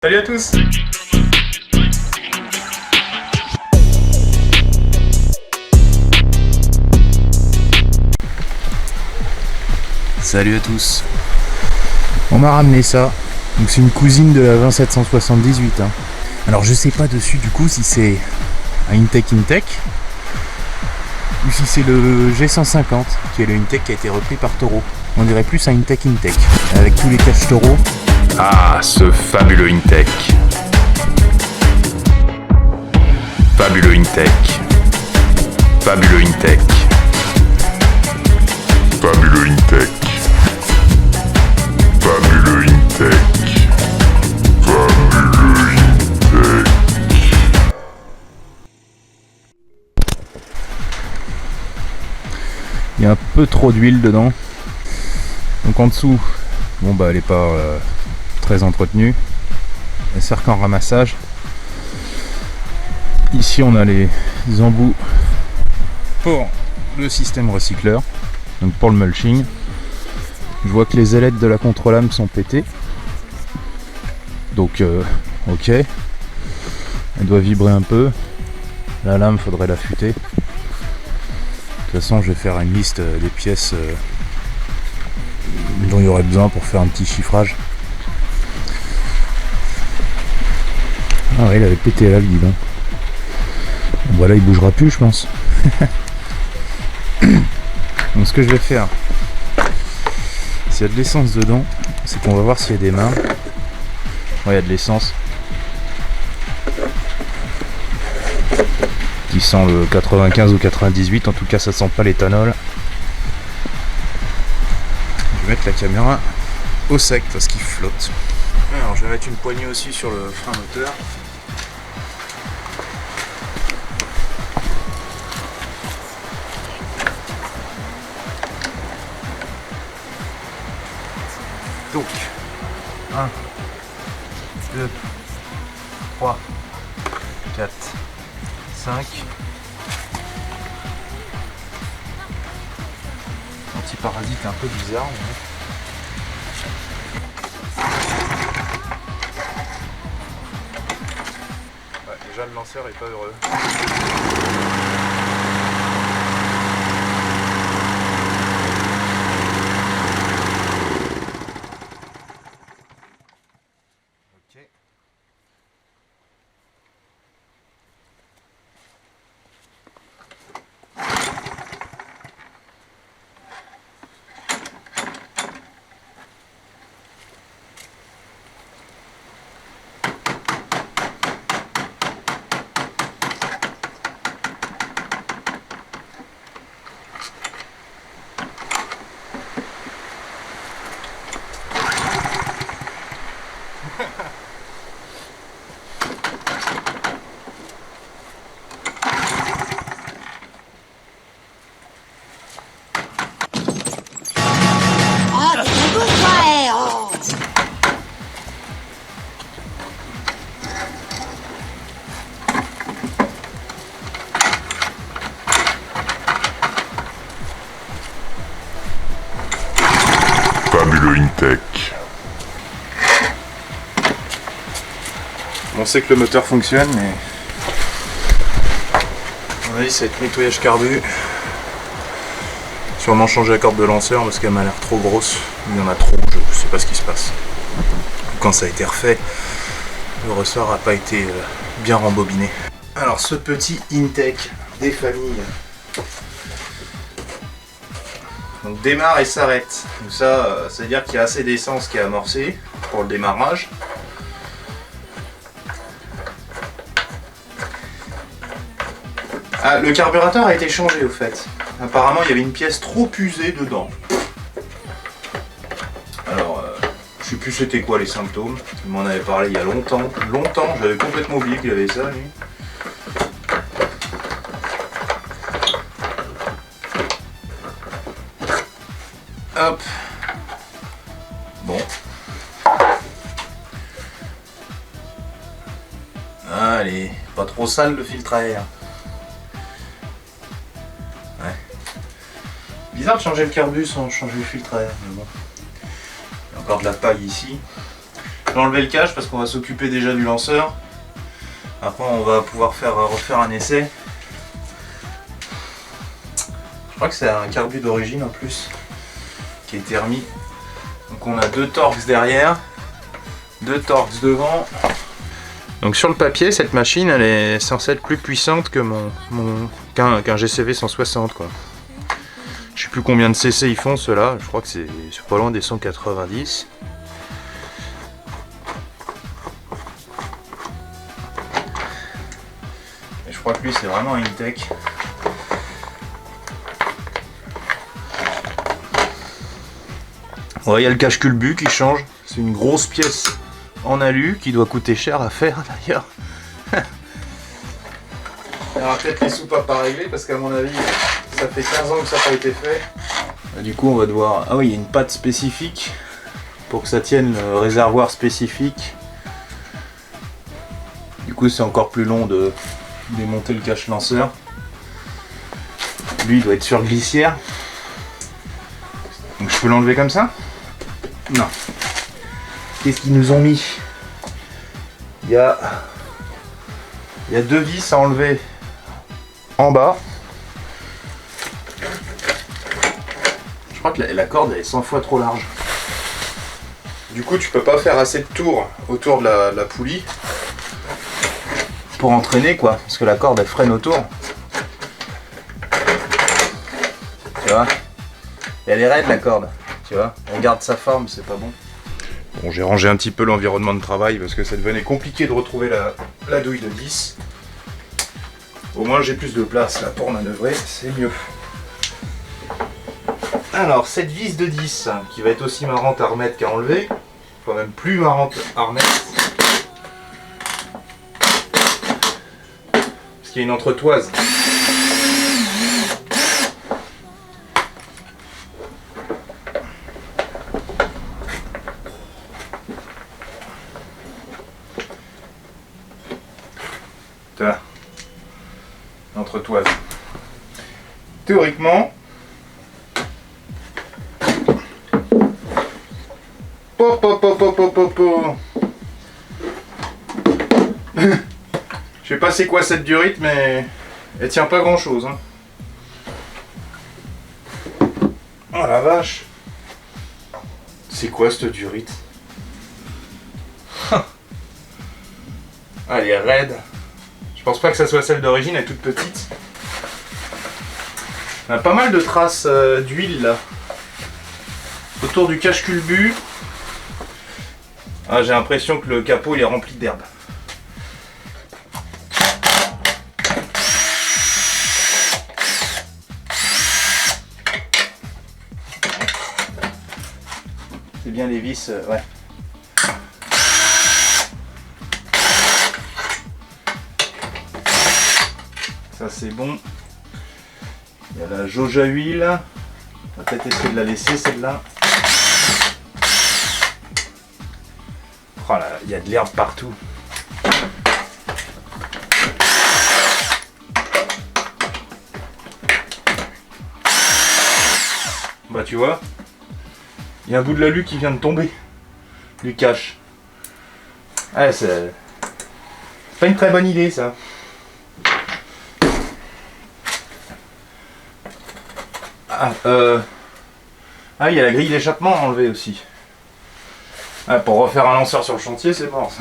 Salut à tous! Salut à tous. On m'a ramené ça. Donc c'est une cousine de la 20778. Alors je sais pas dessus du coup si c'est un Intech ou si c'est le G150 qui est le Intech qui a été repris par Toro. On dirait plus un Intech avec tous les caches Toro. Ah, ce fabuleux Intech. Fabuleux Intech. Fabuleux Intech. Fabuleux Intech. Fabuleux Intech. Fabuleux Intech. Il y a un peu trop d'huile dedans. Donc en dessous, bon bah elle est pas très entretenue. Elle sert qu'en ramassage. Ici on a les embouts pour le système recycleur, donc pour le mulching. Je vois que les ailettes de la contre-lame sont pétées. Donc ok. Elle doit vibrer un peu. La lame faudrait l'affûter. De toute façon je vais faire une liste des pièces dont il y aurait besoin pour faire un petit chiffrage. Ah ouais, il avait pété là le guidon. Voilà, il bougera plus je pense. Donc ce que je vais faire, s'il y a de l'essence dedans, c'est qu'on va voir s'il y a des mains. Ouais, il y a de l'essence qui sent le 95 ou 98, en tout cas ça sent pas l'éthanol. Je vais mettre la caméra au sec parce qu'il flotte. Alors je vais mettre une poignée aussi sur le frein moteur. Donc 1, 2, 3, 4, 5. Anti-parasite un peu bizarre. Ouais, déjà le lanceur est pas heureux. Ok. Fabuleux Intech. On sait que le moteur fonctionne, mais à mon avis ça va être nettoyage carbu. Sûrement changer la corde de lanceur parce qu'elle m'a l'air trop grosse. Il y en a trop, je sais pas ce qui se passe. Quand ça a été refait, le ressort n'a pas été bien rembobiné. Alors ce petit Intech des familles, donc démarre et s'arrête. Donc ça, ça veut dire qu'il y a assez d'essence qui est amorcée pour le démarrage. Ah, le carburateur a été changé au fait. Apparemment il y avait une pièce trop usée dedans. Alors, je sais plus c'était quoi les symptômes. Il m'en avait parlé il y a longtemps. J'avais complètement oublié qu'il avait ça lui. Hop. Bon. Allez, pas trop sale le filtre à air. Ouais. Bizarre de changer le carbu sans changer le filtre à air, mais bon. Il y a encore de la paille ici. Je vais enlever le cache parce qu'on va s'occuper déjà du lanceur. Après on va pouvoir refaire un essai. Je crois que c'est un carbu d'origine en plus qui a été remis. Donc on a 2 Torx derrière, 2 Torx devant. Donc sur le papier, cette machine elle est censée être plus puissante que qu'un GCV 160 quoi. Je sais plus combien de CC ils font ceux-là, je crois que c'est pas loin des 190. Et je crois que lui c'est vraiment un Intech. Ouais, il y a le cache culbu qui change, c'est une grosse pièce en alu qui doit coûter cher à faire d'ailleurs. Il y aura peut-être les soupapes à régler parce qu'à mon avis ça fait 15 ans que ça n'a pas été fait. Du coup on va devoir... Ah oui, il y a une patte spécifique pour que ça tienne le réservoir spécifique. Du coup c'est encore plus long de démonter le cache lanceur. Lui il doit être sur glissière. Donc je peux l'enlever comme ça? Non. Qu'est-ce qu'ils nous ont mis? Il y a 2 vis à enlever en bas. Je crois que la corde elle est 100 fois trop large. Du coup tu peux pas faire assez de tours autour de la poulie pour entraîner quoi, parce que la corde elle freine autour. Tu vois? Et elle est raide la corde, tu vois? On garde sa forme, c'est pas bon. Bon, j'ai rangé un petit peu l'environnement de travail parce que ça devenait compliqué de retrouver la douille de 10. Au moins j'ai plus de place là pour manœuvrer, c'est mieux. Alors cette vis de 10 qui va être aussi marrante à remettre qu'à enlever, enfin même plus marrante à remettre. Parce qu'il y a une entretoise. Entretoise. Théoriquement, je sais pas c'est quoi cette durite, mais elle tient pas grand chose. Hein. Oh la vache! C'est quoi cette durite? Ah, elle est raide. Je pense pas que ça soit celle d'origine, elle est toute petite. On a pas mal de traces d'huile là. Autour du cache culbu. Ah, j'ai l'impression que le capot il est rempli d'herbe. C'est bien les vis, ouais. Ça c'est bon. Il y a la jauge à huile. On va peut-être essayer de la laisser celle-là. Oh là, il y a de l'herbe partout. Bah tu vois, il y a un bout de l'alu qui vient de tomber. Du cache. Ah, c'est pas une très bonne idée ça. Ah, il y a la grille d'échappement à enlever aussi. Ah, pour refaire un lanceur sur le chantier, c'est mort.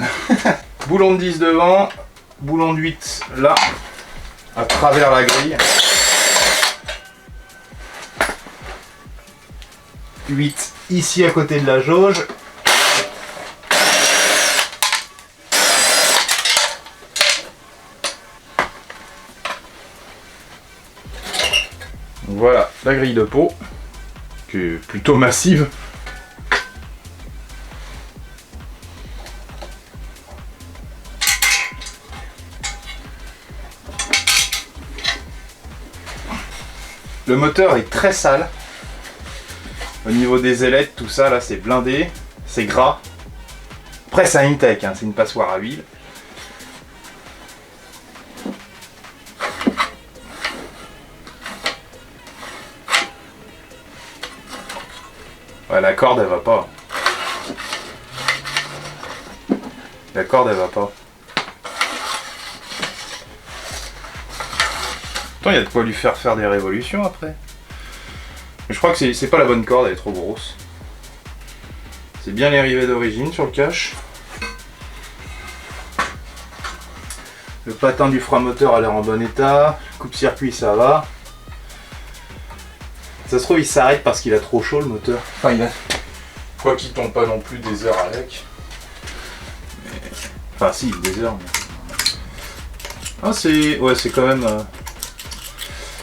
Boulon de 10 devant, boulon de 8 là, à travers la grille. 8 ici à côté de la jauge. Voilà la grille de peau, qui est plutôt massive. Le moteur est très sale. Au niveau des ailettes, tout ça là c'est blindé, c'est gras. Après c'est un Intech, hein, c'est une passoire à huile. Ouais, la corde elle va pas. La corde elle va pas. Pourtant il y a de quoi lui faire des révolutions après. Mais je crois que c'est pas la bonne corde, elle est trop grosse. C'est bien les rivets d'origine sur le cache. Le patin du frein moteur a l'air en bon état. Coupe-circuit ça va. Ça se trouve il s'arrête parce qu'il a trop chaud le moteur. Enfin il a... Quoi qu'il tombe pas non plus des heures avec. Mais... Enfin si, des heures. Mais... Ah c'est... Ouais c'est quand même...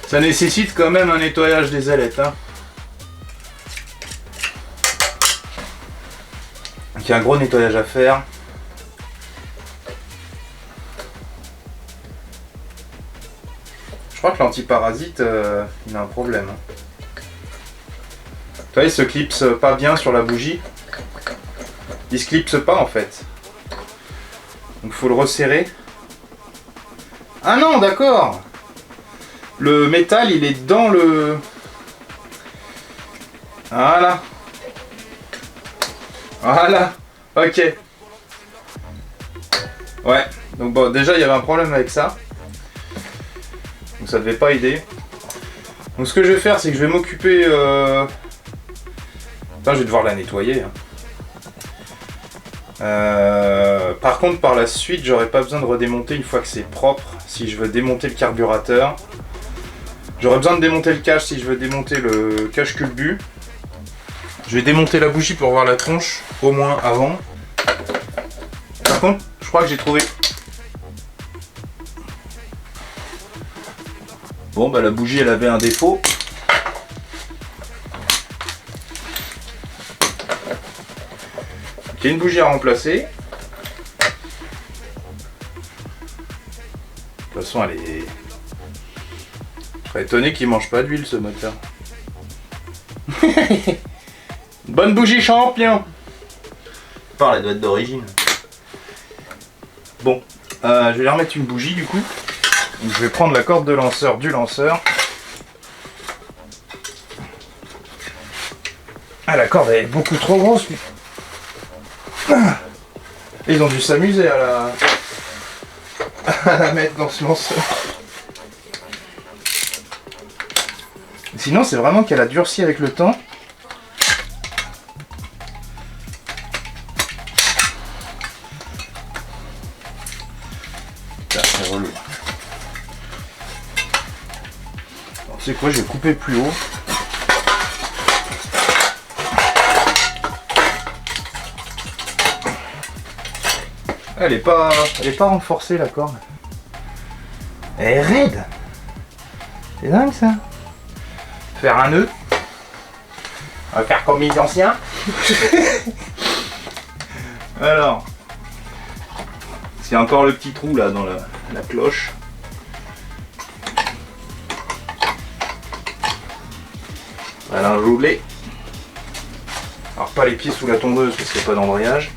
Ça nécessite quand même un nettoyage des ailettes. Hein. Donc il y a un gros nettoyage à faire. Je crois que l'antiparasite, il a un problème. Hein. Vous voyez, il se clipse pas bien sur la bougie. Il se clipse pas en fait. Donc il faut le resserrer. Ah non, d'accord. Le métal, il est dans le... Voilà. Voilà. Ok. Ouais. Donc bon, déjà, il y avait un problème avec ça. Donc ça devait pas aider. Donc ce que je vais faire, c'est que je vais m'occuper... Enfin, je vais devoir la nettoyer. Hein. Par contre, par la suite, j'aurai pas besoin de redémonter une fois que c'est propre. Si je veux démonter le carburateur. J'aurai besoin de démonter le cache si je veux démonter le cache culbu. Je vais démonter la bougie pour voir la tronche, au moins avant. Par contre, je crois que j'ai trouvé... Bon, bah la bougie, elle avait un défaut. Il y a une bougie à remplacer. De toute façon, elle est... Je serais étonné qu'il mange pas d'huile, ce moteur. Bonne bougie champion. Elle doit être d'origine. Bon, je vais lui remettre une bougie du coup. Donc, je vais prendre la corde de lanceur du lanceur. Ah, la corde elle est beaucoup trop grosse. Ils ont dû s'amuser à la mettre dans ce lanceur. Sinon, c'est vraiment qu'elle a durci avec le temps. C'est relou. Alors, c'est quoi, je vais couper plus haut. Elle est pas renforcée la corde. Elle est raide. C'est dingue ça. Faire un nœud. On va faire comme les anciens. Alors. C'est encore le petit trou là dans la cloche. On va l'enrouler. Alors pas les pieds sous la tondeuse parce qu'il n'y a pas d'embrayage.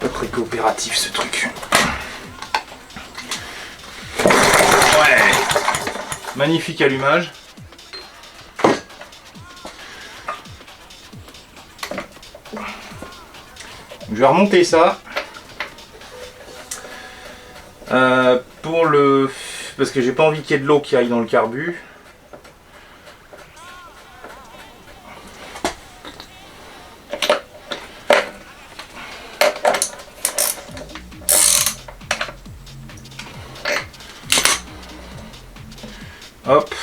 Pas très coopératif ce truc. Ouais. Magnifique allumage. Je vais remonter ça. Pour le... Parce que j'ai pas envie qu'il y ait de l'eau qui aille dans le carbu. Hop.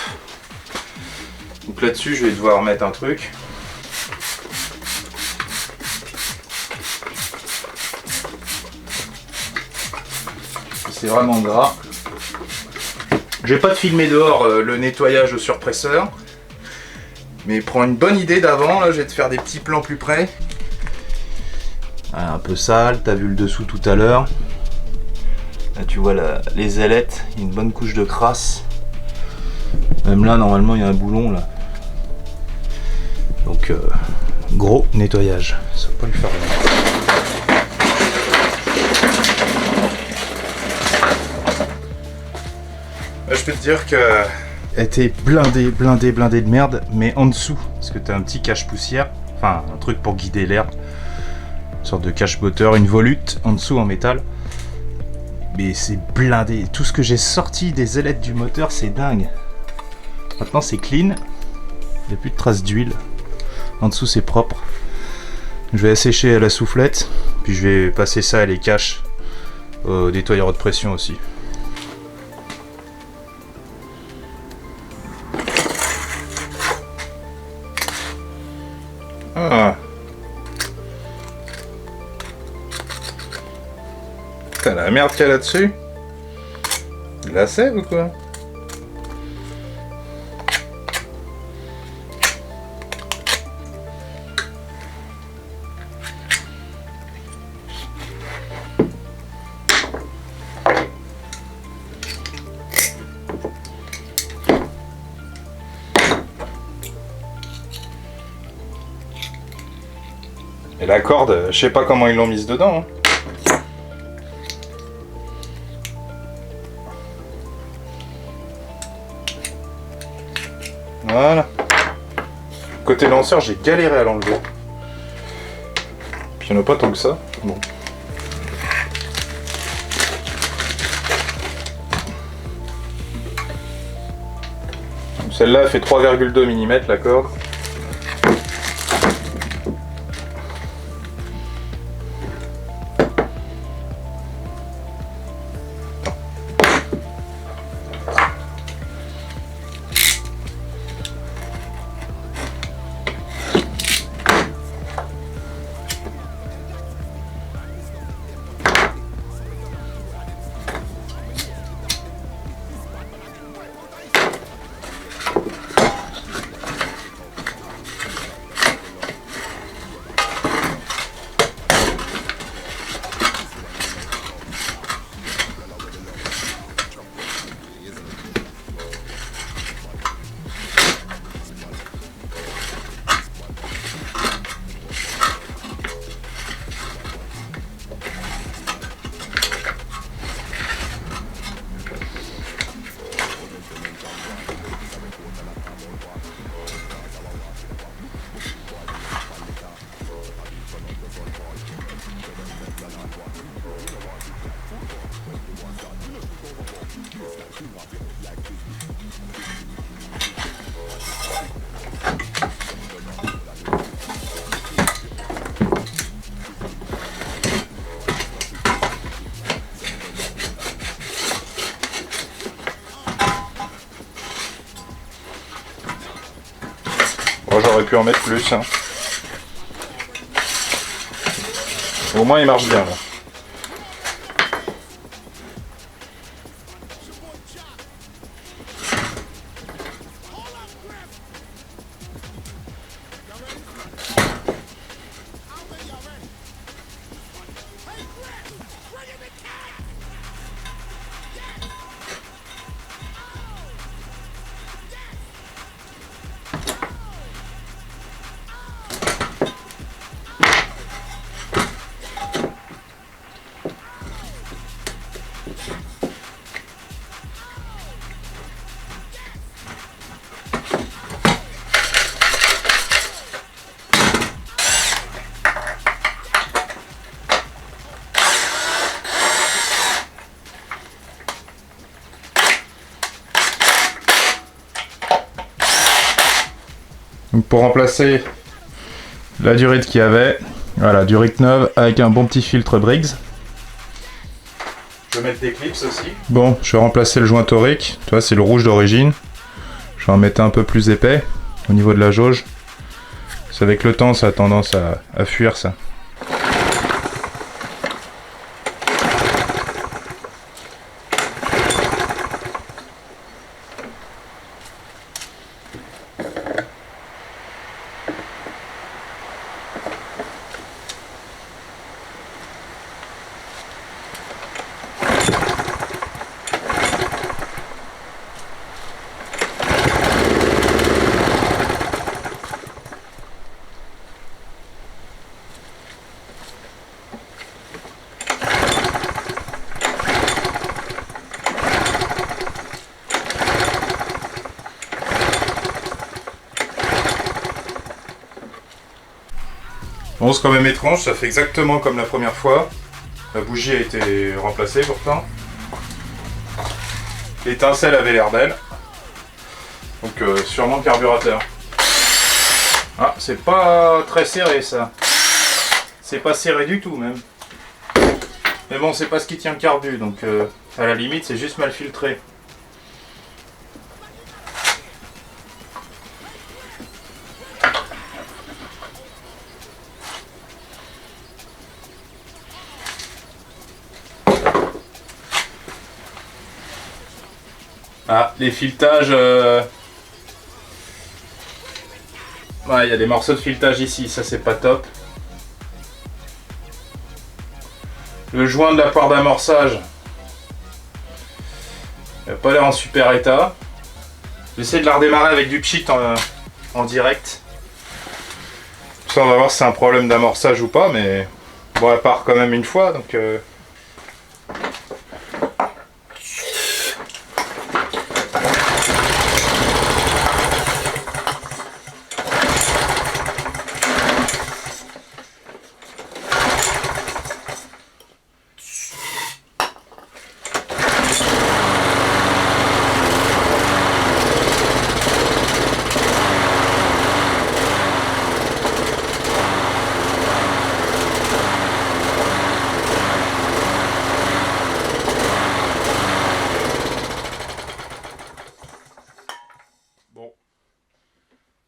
Donc là-dessus, je vais devoir mettre un truc. C'est vraiment gras. Je vais pas te filmer dehors le nettoyage au surpresseur. Mais prends une bonne idée d'avant. Là, je vais te faire des petits plans plus près. Ah, un peu sale. T'as vu le dessous tout à l'heure. Là, tu vois les ailettes. Il y a une bonne couche de crasse. Même là, normalement, il y a un boulon là. Donc, gros nettoyage. Ça va pas lui faire rien. Je peux te dire que elle était blindée de merde, mais en dessous. Parce parce que tu as un petit cache-poussière, enfin un truc pour guider l'air, une sorte de cache-botteur, une volute en dessous en métal. Mais c'est blindé. Tout ce que j'ai sorti des ailettes du moteur, c'est dingue. Maintenant c'est clean, il n'y a plus de traces d'huile. En dessous c'est propre. Je vais assécher à la soufflette, puis je vais passer ça à les caches au nettoyeur de pression aussi. Ah. Putain, la merde qu'il y a là-dessus. De la sève ou quoi? Et la corde, je sais pas comment ils l'ont mise dedans. Hein. Voilà. Côté lanceur, j'ai galéré à l'enlever. Puis il n'y en a pas tant que ça. Bon. Celle-là fait 3,2 mm la corde. Bon, j'aurais pu en mettre plus. Hein. Au moins il marche bien là. Donc pour remplacer la durite qu'il y avait, voilà, durite neuve avec un bon petit filtre Briggs. Je vais mettre des clips aussi. Bon, je vais remplacer le joint torique, tu vois, c'est le rouge d'origine. Je vais en mettre un peu plus épais au niveau de la jauge. Parce qu'avec le temps, ça a tendance à fuir ça. Bon, c'est quand même étrange, ça fait exactement comme la première fois. La bougie a été remplacée pourtant. L'étincelle avait l'air belle. Donc sûrement le carburateur. Ah, c'est pas très serré ça. C'est pas serré du tout même. Mais bon, c'est pas ce qui tient le carbu, donc à la limite c'est juste mal filtré. Ah, les filetages... Ouais, il y a des morceaux de filetage ici, ça c'est pas top. Le joint de la poire d'amorçage, il n'a pas l'air en super état. J'essaie de la redémarrer avec du pchit en direct. Ça, on va voir si c'est un problème d'amorçage ou pas, mais bon, elle part quand même une fois, donc...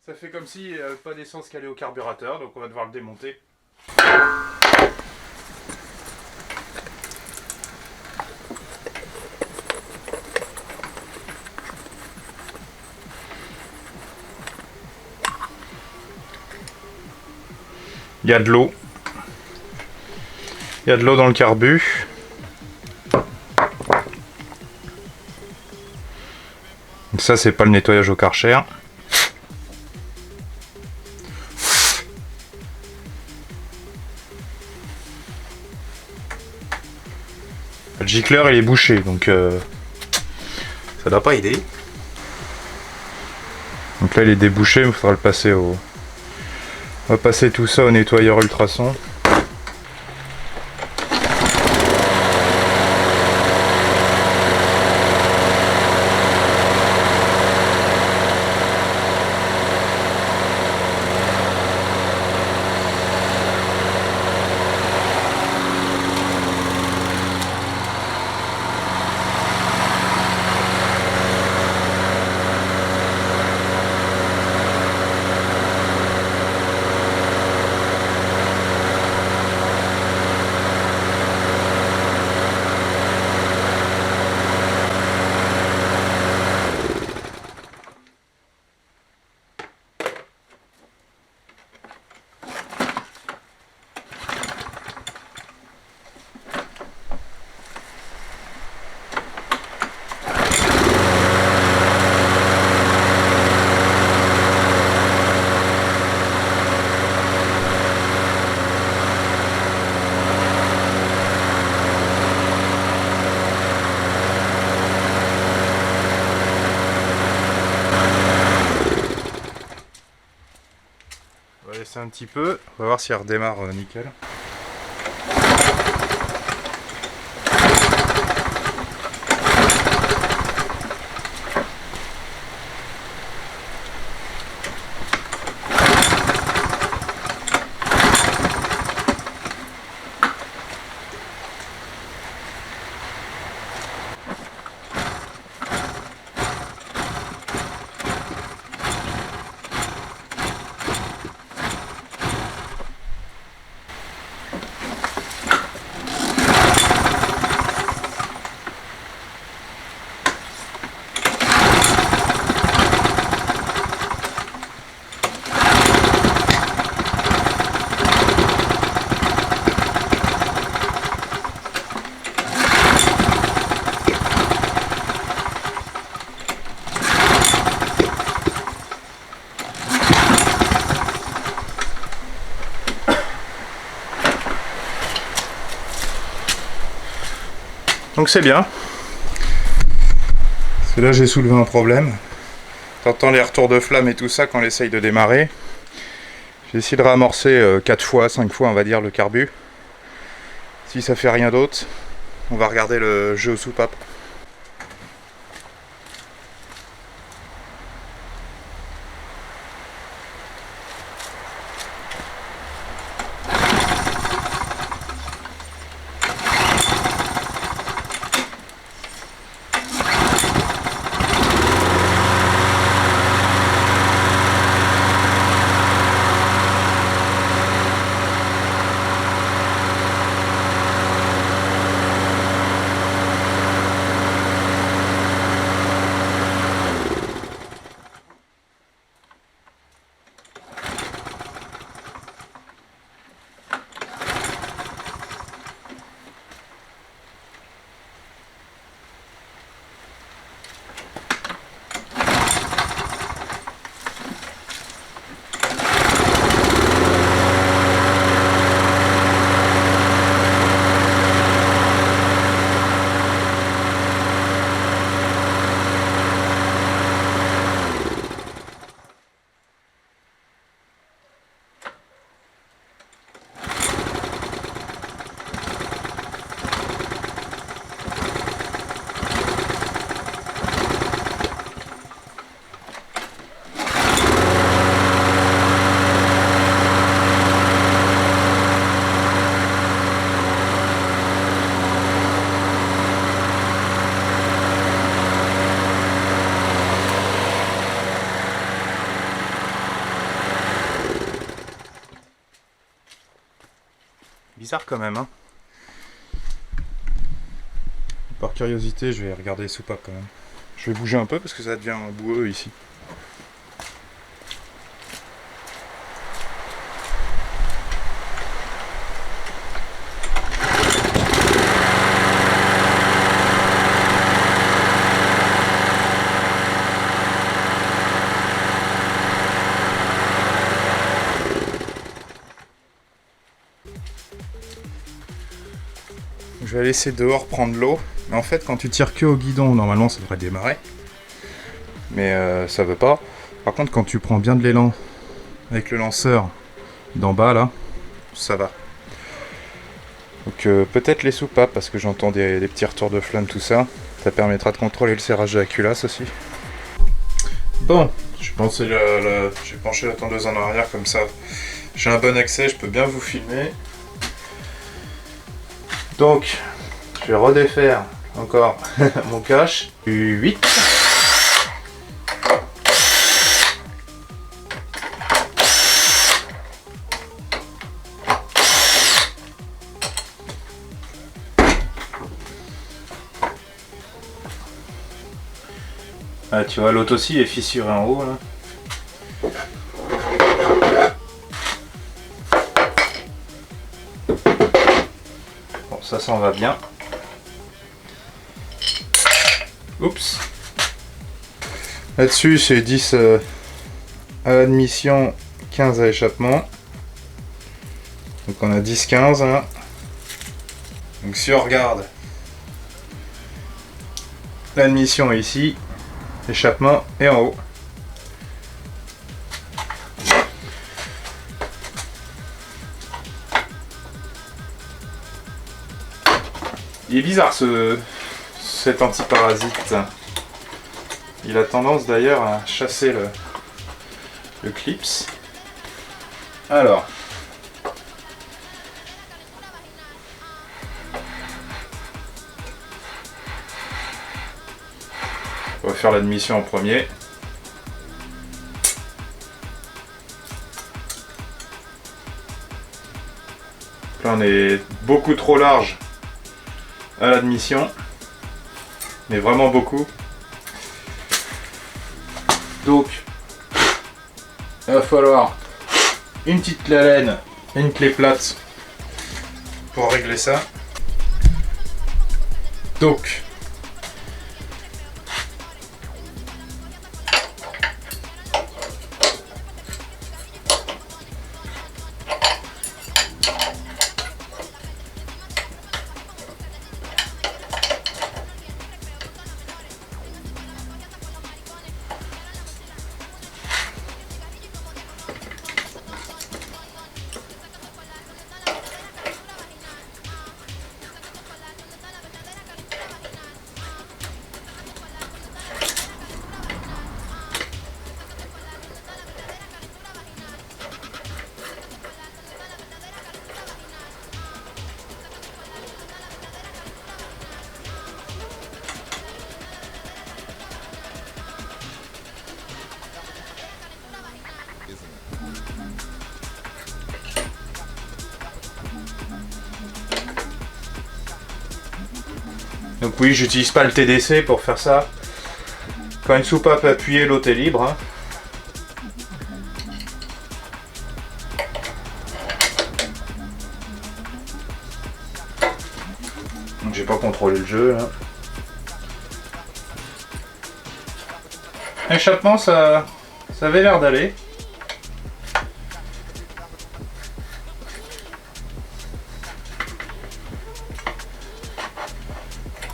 Ça fait comme si pas d'essence qui allait au carburateur, donc on va devoir le démonter. Il y a de l'eau. Il y a de l'eau dans le carbu. Donc ça, c'est pas le nettoyage au Karcher. Le gicleur il est bouché, donc ça doit pas aider. Donc là il est débouché, il faudra le passer au... On va passer tout ça au nettoyeur ultrason. On va laisser un petit peu, on va voir si elle redémarre nickel. Donc c'est bien. Parce que là j'ai soulevé un problème. T'entends les retours de flamme et tout ça quand on essaye de démarrer. J'ai essayé de réamorcer 4 fois, 5 fois on va dire le carbu. Si ça fait rien d'autre, on va regarder le jeu aux soupapes. Bizarre quand même, hein. Par curiosité, je vais regarder les soupapes quand même. Je vais bouger un peu parce que ça devient boueux ici. Je vais laisser dehors prendre l'eau. Mais en fait, quand tu tires que au guidon, normalement ça devrait démarrer. Mais ça veut pas. Par contre, quand tu prends bien de l'élan avec le lanceur d'en bas là, ça va. Donc peut-être les soupapes parce que j'entends des petits retours de flamme, tout ça. Ça permettra de contrôler le serrage de la culasse aussi. Bon, je vais pencher la tondeuse en arrière comme ça. J'ai un bon accès, je peux bien vous filmer. Donc, je vais redéfaire encore mon cache. 8. Ah, tu vois, l'autre aussi est fissuré en haut là. Ça s'en va bien. Oups. Là-dessus, c'est 10 à admission, 15 à échappement. Donc on a 10-15. Hein. Donc si on regarde, l'admission est ici, l'échappement est en haut. Il est bizarre cet antiparasite. Il a tendance d'ailleurs à chasser le clips. Alors. On va faire l'admission en premier. Là on est beaucoup trop large à l'admission, mais vraiment beaucoup. Donc il va falloir une petite clé Allen et une clé plate pour régler ça. Donc Donc oui, j'utilise pas le TDC pour faire ça. Quand une soupape est appuyée, l'autre est libre. Hein. Donc j'ai pas contrôlé le jeu là. Échappement, ça avait l'air d'aller.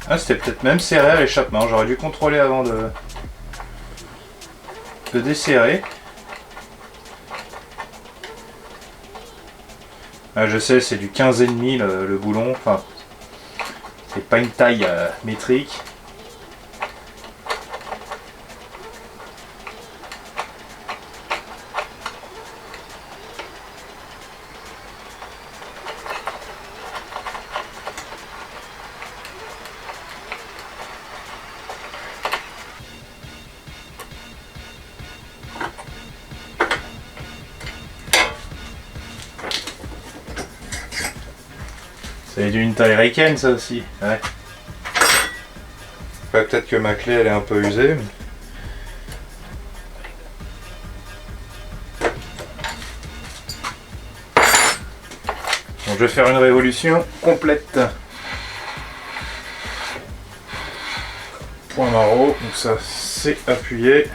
Ah, c'était peut-être même serré à l'échappement. J'aurais dû contrôler avant de desserrer. Ah, je sais, c'est du 15,5 le boulon. Enfin, c'est pas une taille métrique. C'est d'une taille Riken ça aussi, ouais. Enfin, peut-être que ma clé elle est un peu usée. Mais... Bon, je vais faire une révolution complète. Point maro, donc ça c'est appuyé.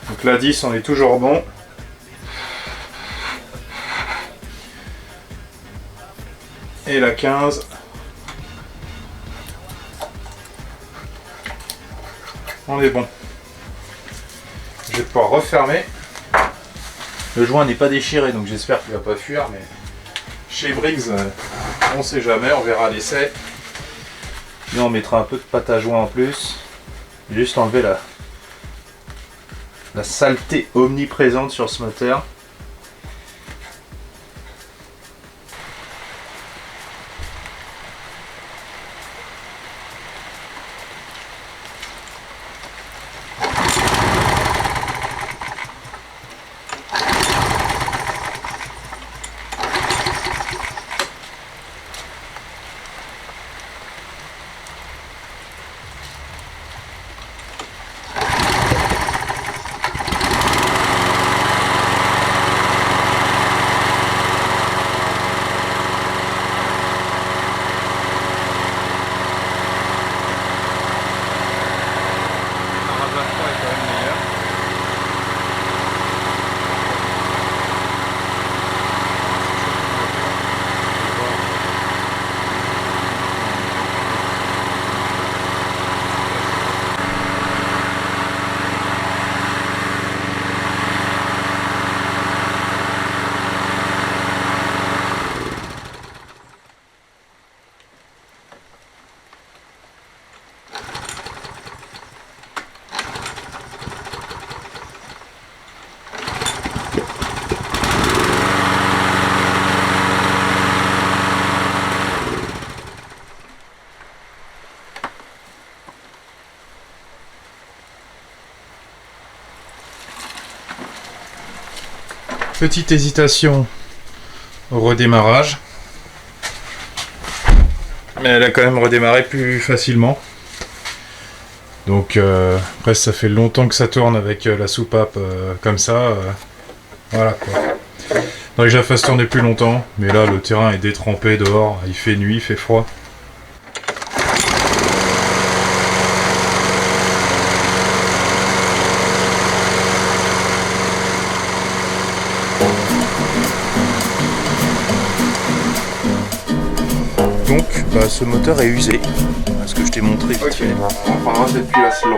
Donc la 10 on est toujours bon. Et la 15. On est bon. Je vais pouvoir refermer. Le joint n'est pas déchiré donc j'espère qu'il va pas fuir, mais chez Briggs on sait jamais, on verra à l'essai. Et on mettra un peu de pâte à joint en plus. Juste enlever la saleté omniprésente sur ce moteur. Petite hésitation au redémarrage, mais elle a quand même redémarré plus facilement. Donc après ça fait longtemps que ça tourne avec la soupape comme ça, voilà quoi. Faudrait que je la fasse tourner plus longtemps, mais là le terrain est détrempé dehors, il fait nuit, il fait froid. Donc, ce moteur est usé, ce que je t'ai montré vite fait. On prendra cette pièce là.